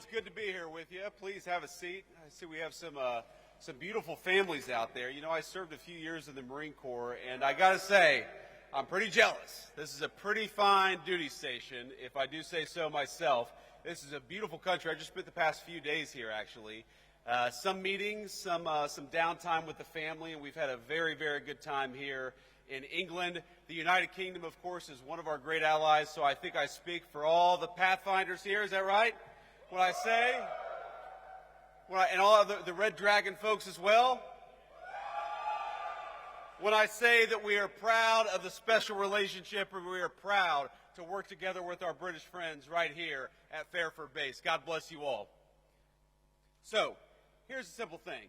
It's good to be here with you. Please have a seat. I see we have some beautiful families out there. You know, I served a few years in the Marine Corps, and I got to say, I'm pretty jealous. This is a pretty fine duty station, if I do say so myself. This is a beautiful country. I just spent the past few days here, actually. Some meetings, some downtime with the family, and we've had a very, very good time here in England. The United Kingdom, of course, is one of our great allies, so I think I speak for all the Pathfinders here. Is that right? When I say, and all of the Red Dragon folks as well, when I say that we are proud of the special relationship and we are proud to work together with our British friends right here at Fairford Base. God bless you all. So, here's a simple thing.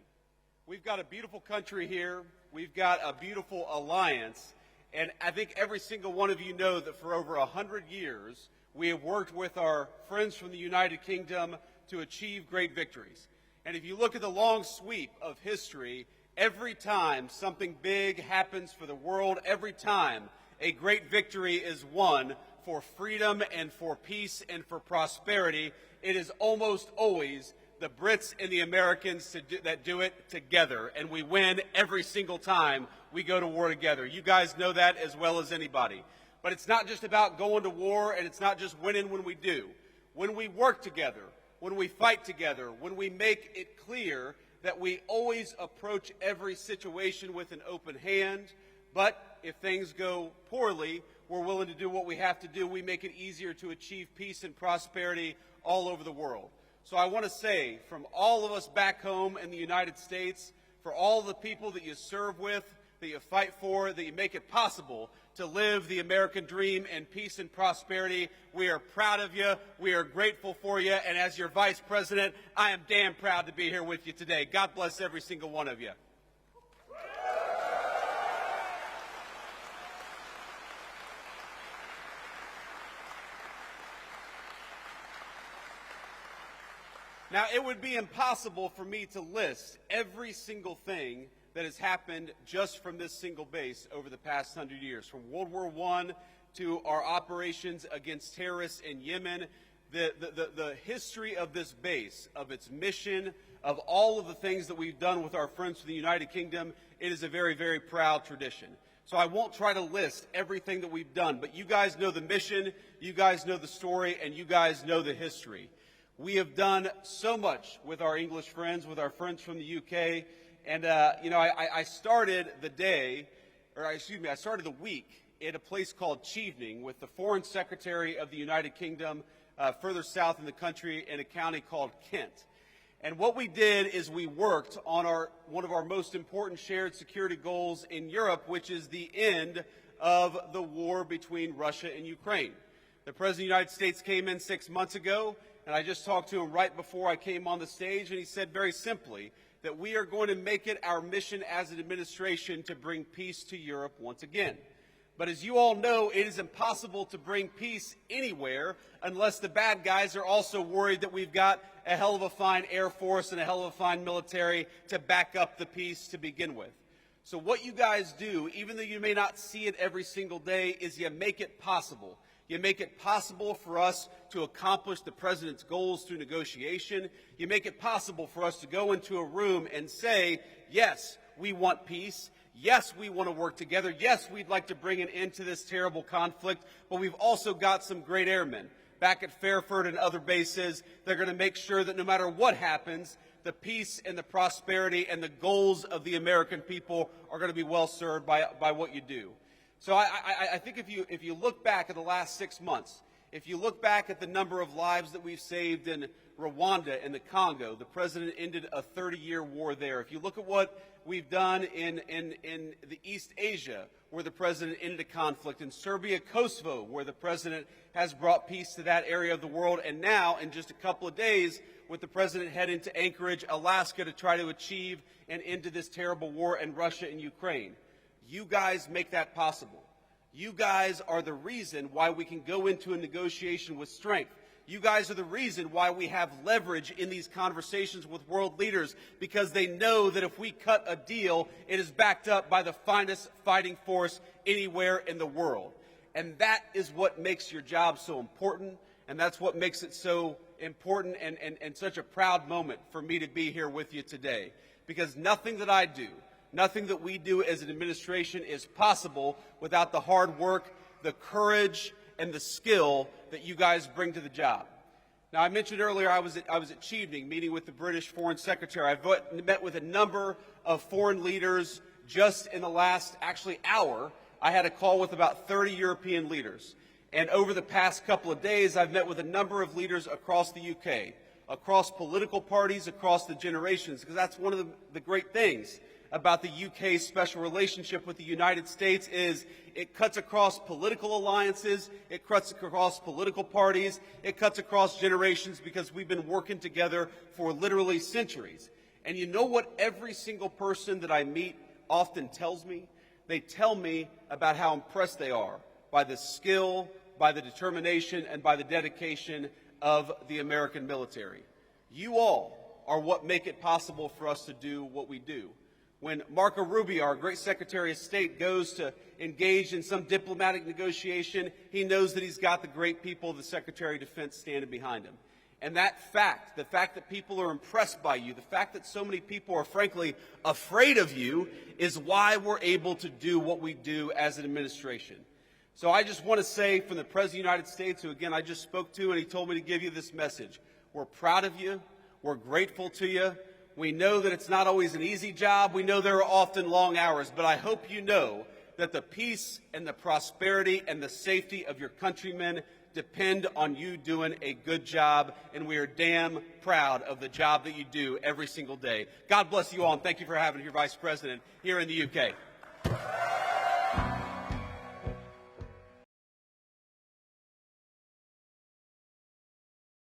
We've got a beautiful country here. We've got a beautiful alliance. And I think every single one of you know that for over 100 years, we have worked with our friends from the United Kingdom to achieve great victories. And if you look at the long sweep of history, every time something big happens for the world, every time a great victory is won for freedom and for peace and for prosperity, it is almost always the Brits and the Americans that do it together. And we win every single time we go to war together. You guys know that as well as anybody. But it's not just about going to war, and it's not just winning when we do. When we work together, when we fight together, when we make it clear that we always approach every situation with an open hand, but if things go poorly, we're willing to do what we have to do. We make it easier to achieve peace and prosperity all over the world. So I want to say, from all of us back home in the United States, for all the people that you serve with, that you fight for, that you make it possible to live the American dream in peace and prosperity, we are proud of you, we are grateful for you, and as your Vice President, I am damn proud to be here with you today. God bless every single one of you. Now, it would be impossible for me to list every single thing that has happened just from this single base over the past 100 years. From World War I to our operations against terrorists in Yemen, the history of this base, of its mission, of all of the things that we've done with our friends from the United Kingdom, it is a very, very proud tradition. So I won't try to list everything that we've done, but you guys know the mission, you guys know the story, and you guys know the history. We have done so much with our English friends, with our friends from the UK, and, I started I started the week at a place called Chevening with the Foreign Secretary of the United Kingdom, further south in the country in a county called Kent. And what we did is we worked on one of our most important shared security goals in Europe, which is the end of the war between Russia and Ukraine. The President of the United States came in 6 months ago, and I just talked to him right before I came on the stage, and he said very simply that we are going to make it our mission as an administration to bring peace to Europe once again. But as you all know, it is impossible to bring peace anywhere unless the bad guys are also worried that we've got a hell of a fine Air Force and a hell of a fine military to back up the peace to begin with. So what you guys do, even though you may not see it every single day, is you make it possible. You make it possible for us to accomplish the President's goals through negotiation. You make it possible for us to go into a room and say, yes, we want peace. Yes, we want to work together. Yes, we'd like to bring an end to this terrible conflict. But we've also got some great airmen back at Fairford and other bases. They're going to make sure that no matter what happens, the peace and the prosperity and the goals of the American people are going to be well served by what you do. So I think if you look back at the last 6 months, if you look back at the number of lives that we've saved in Rwanda and the Congo, the President ended a 30-year war there. If you look at what we've done in the East Asia, where the President ended a conflict, in Serbia, Kosovo, where the President has brought peace to that area of the world, and now, in just a couple of days, with the President heading to Anchorage, Alaska, to try to achieve an end to this terrible war in Russia and Ukraine. You guys make that possible. You guys are the reason why we can go into a negotiation with strength. You guys are the reason why we have leverage in these conversations with world leaders, because they know that if we cut a deal, it is backed up by the finest fighting force anywhere in the world. And that is what makes your job so important, And that's what makes it so important and such a proud moment for me to be here with you today. Because nothing that I do, nothing that we do as an administration is possible without the hard work, the courage, and the skill that you guys bring to the job. Now, I mentioned earlier I was at Chevening meeting with the British Foreign Secretary. I've met with a number of foreign leaders just in the last, hour. I had a call with about 30 European leaders. And over the past couple of days, I've met with a number of leaders across the UK, across political parties, across the generations, because that's one of the great things about the UK's special relationship with the United States is it cuts across political alliances, it cuts across political parties, it cuts across generations because we've been working together for literally centuries. And you know what every single person that I meet often tells me? They tell me about how impressed they are by the skill, by the determination, and by the dedication of the American military. You all are what make it possible for us to do what we do. When Marco Rubio, our great Secretary of State, goes to engage in some diplomatic negotiation, he knows that he's got the great people of the Secretary of Defense standing behind him. And that fact, the fact that people are impressed by you, the fact that so many people are frankly afraid of you, is why we're able to do what we do as an administration. So I just want to say from the President of the United States, who again I just spoke to, and he told me to give you this message. We're proud of you. We're grateful to you. We know that it's not always an easy job. We know there are often long hours, but I hope you know that the peace and the prosperity and the safety of your countrymen depend on you doing a good job, and we are damn proud of the job that you do every single day. God bless you all, and thank you for having your Vice President here in the UK.